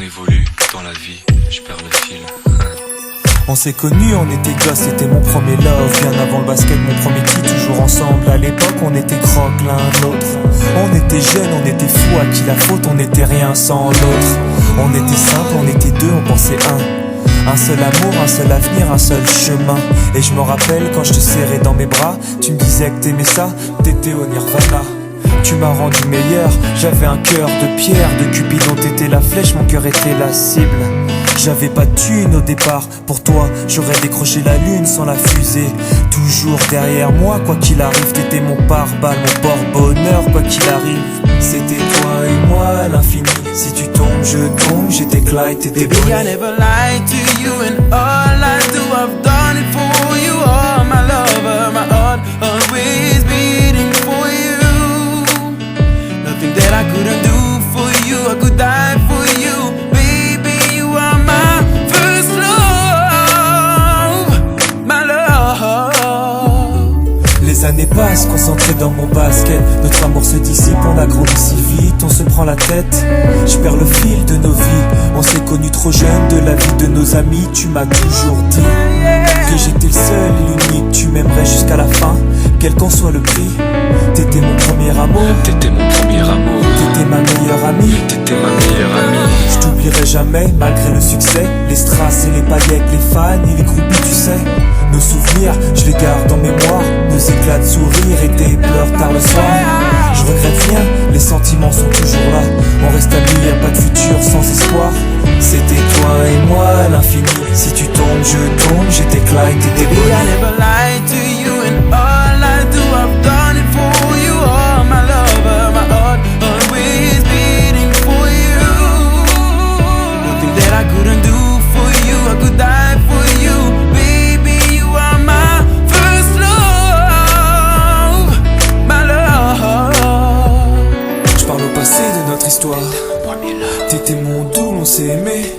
évolue dans la vie, je perds le fil. On s'est connus, on était gosses, c'était mon premier love. Bien avant le basket, mon premier titre, toujours ensemble. À l'époque, on était croque l'un l'autre. On était jeunes, on était fous, à qui la faute, on n'était rien sans l'autre. On était simple, on était deux, on pensait un seul amour, un seul avenir, un seul chemin. Et je me rappelle quand je te serrais dans mes bras, tu me disais que t'aimais ça, t'étais au nirvana. Tu m'as rendu meilleur, j'avais un cœur de pierre. De Cupidon t'étais la flèche, mon cœur était la cible. J'avais pas de thune au départ, pour toi j'aurais décroché la lune sans la fusée. Toujours derrière moi, quoi qu'il arrive, t'étais mon pare-balles, mon porte-bonheur, quoi qu'il arrive. C'était toi et moi à l'infini. Si tu tombes, je tombe, j'étais Clyde, t'étais Bonnie. Baby, I never lied to you, and all I do, I've done it for you. Oh, my lover, my heart always beating for you. Nothing that I couldn't do for you, I could die for you. Baby, you are my first love, my love. Les années passent, concentrées dans mon basket. Notre amour se dissipe, on a grandi si vite, on se prend la tête. Je perds le fil de nos vies. On s'est connus trop jeunes, de la vie de nos amis. Tu m'as toujours dit que j'étais le seul et l'unique. Tu m'aimerais jusqu'à la fin, quel qu'en soit le prix. T'étais mon premier amour, T'étais mon premier amour, t'étais ma meilleure amie. t'étais ma meilleure amie. Je t'oublierai jamais, malgré le succès. Les strass et les paillettes, les fans et les groupies, tu sais. Nos souvenirs, je les garde en mémoire. Nos éclats de sourire et tes pleurs tard le soir. Je regrette rien, les sentiments sont toujours là. On reste amis, y'a pas de futur sans espoir. C'était toi et moi à l'infini. Si tu tombes, je tombe, j'étais Clyde, t'étais Baby, Bonnie. I never lied to you, and all I do, I've done it for you. Oh, my lover, my heart always beating for you. Nothing that I couldn't do for you, I could die for you. Baby, you are my first love, my love. Je parle au passé de notre histoire. T'étais mon doux, on s'est aimé.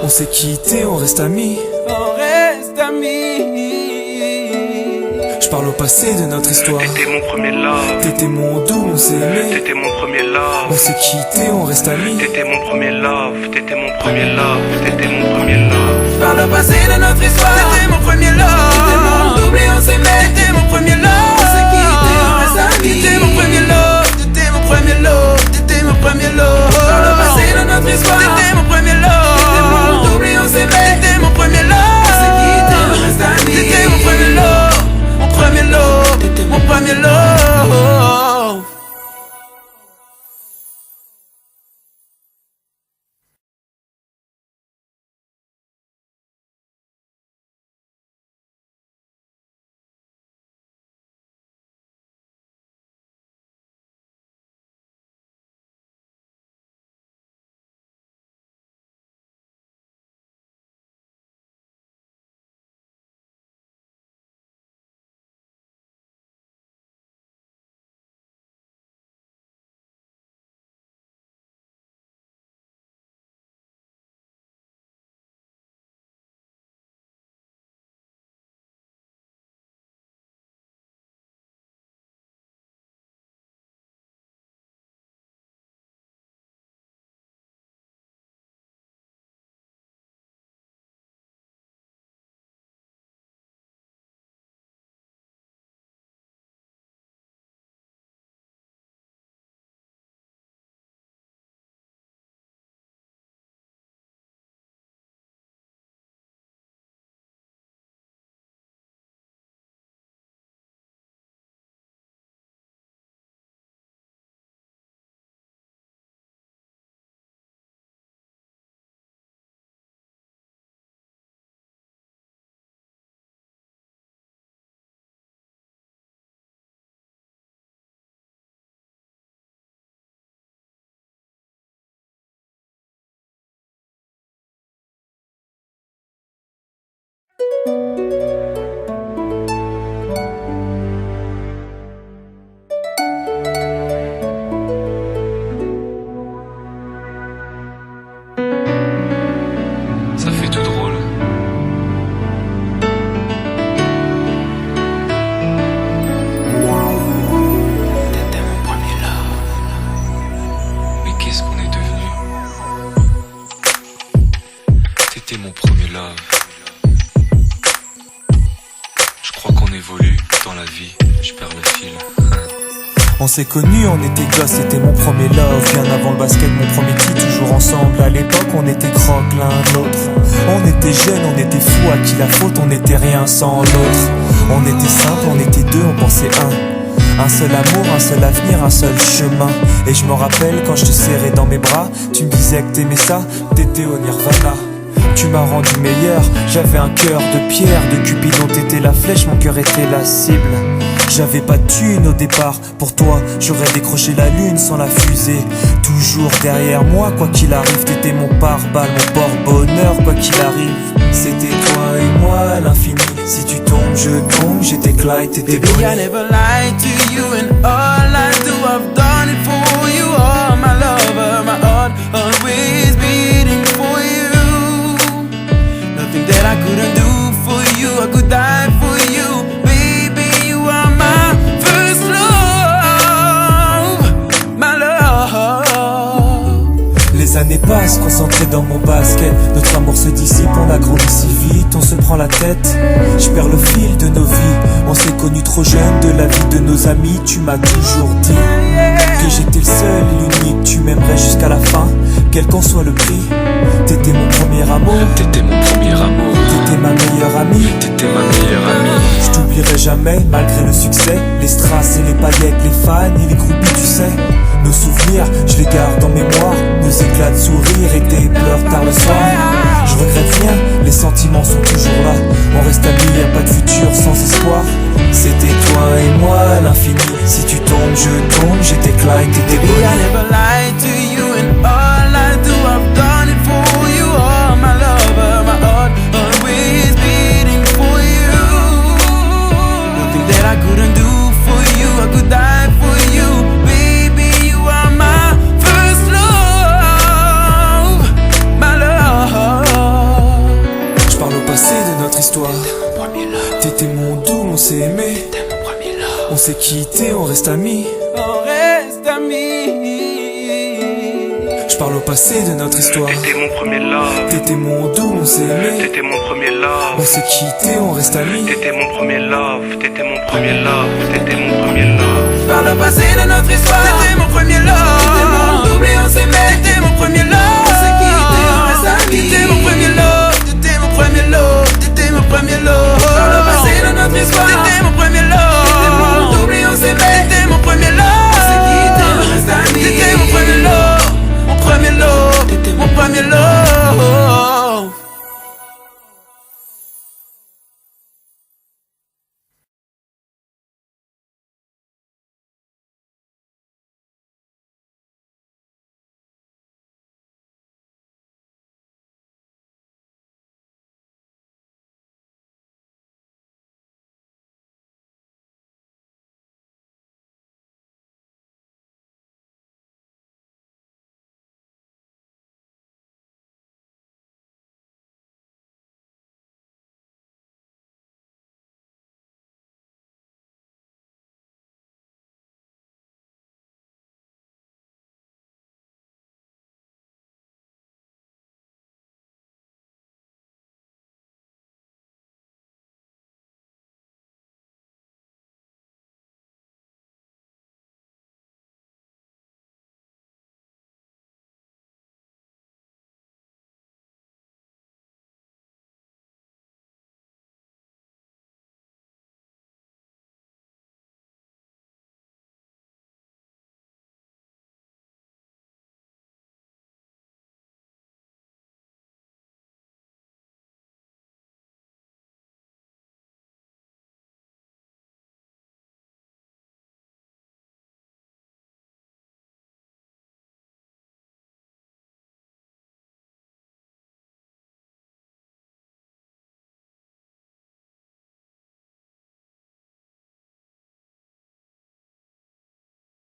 On s'est quitté, on reste amis. On reste amis. Je parle au passé de notre histoire. T'étais mon premier love, T'étais mon doux, on s'est aimé. t'étais mon premier love. On s'est quitté, on reste amis. T'étais mon premier love, t'étais mon premier love, t'étais mon premier love. Par le passé de notre histoire, t'étais mon premier love. T'étais mon double et on s'aimait. T'étais mon premier love. On s'est quitté, on reste amis. T'étais mon premier love. T'étais mon premier love. T'étais mon premier love. Par le passé de notre histoire, t'étais mon premier love. T'étais mon double et on s'aimait. T'étais mon premier love. On s'est quitté, on reste amis. T'étais mon premier love. Mon premier love. T'étais mon premier love. Ça fait tout drôle. Mais qu'est-ce qu'on est devenu? t'étais mon premier love. Je crois qu'on évolue dans la vie, je perds le fil. On s'est connus, on était gosses, c'était mon premier love. Bien avant le basket, mon premier qui toujours ensemble. À l'époque, on était croque l'un l'autre. On était jeunes, on était fous, à qui la faute, on n'était rien sans l'autre. On était simple, on était deux, on pensait un seul amour, un seul avenir, un seul chemin. Et je me rappelle quand je te serrais dans mes bras, tu me disais que t'aimais ça, t'étais au nirvana. Tu m'as rendu meilleur, j'avais un cœur de pierre. De Cupidon t'étais la flèche, mon cœur était la cible. J'avais pas de thune au départ, pour toi j'aurais décroché la lune sans la fusée. Toujours derrière moi, quoi qu'il arrive, t'étais mon pare-balles, mon porte-bonheur, quoi qu'il arrive. C'était toi et moi à l'infini. Si tu tombes, je tombe, j'étais Clyde, t'étais Baby, I Bonnie. never lied to you, and all I do, I've done it for you. Oh, my lover, my heart always beating for you. Nothing that I couldn't do for you, I could die for you. Baby, you are my first love, my love. Les années passent, concentrées dans mon basket. Notre amour se dissipe, on a grandi si vite, on se prend la tête. Je perds le fil de nos vies. On s'est connus trop jeunes, de la vie de nos amis. Tu m'as toujours dit que j'étais le seul et l'unique. Tu m'aimerais jusqu'à la fin, quel qu'en soit le prix. T'étais mon premier amour, T'étais mon premier amour, t'étais ma meilleure amie. t'étais ma meilleure amie. Je t'oublierai jamais, malgré le succès. Les strass et les paillettes, les fans et les groupies, tu sais. Nos souvenirs, je les garde en mémoire. Nos éclats de sourire et tes pleurs tard le soir. Je regrette rien, les sentiments sont toujours là. On reste amis, y'a pas de futur sans espoir. C'était toi et moi à l'infini. Si tu tombes, je tombe, j'étais Clyde, t'étais Baby, I Bonnie. never lied to you, and all I do, I've done it for you. Oh, my lover, my heart always beating for you. Nothing that I couldn't do for you, I could die for you. Baby, you are my first love, my love. Je parle au passé de notre histoire. Premier love, T'étais mon doux, on s'est aimé. t'étais mon premier love. On s'est quitté, on reste amis. On reste amis. Je parle au passé de notre histoire. T'étais mon premier love. T'étais mon doux, on s'est aimé. T'étais mon premier love. On s'est quitté, on reste amis. T'étais mon premier love. T'étais mon premier love. T'étais mon premier love. Par le passé de notre histoire, t'étais mon premier love.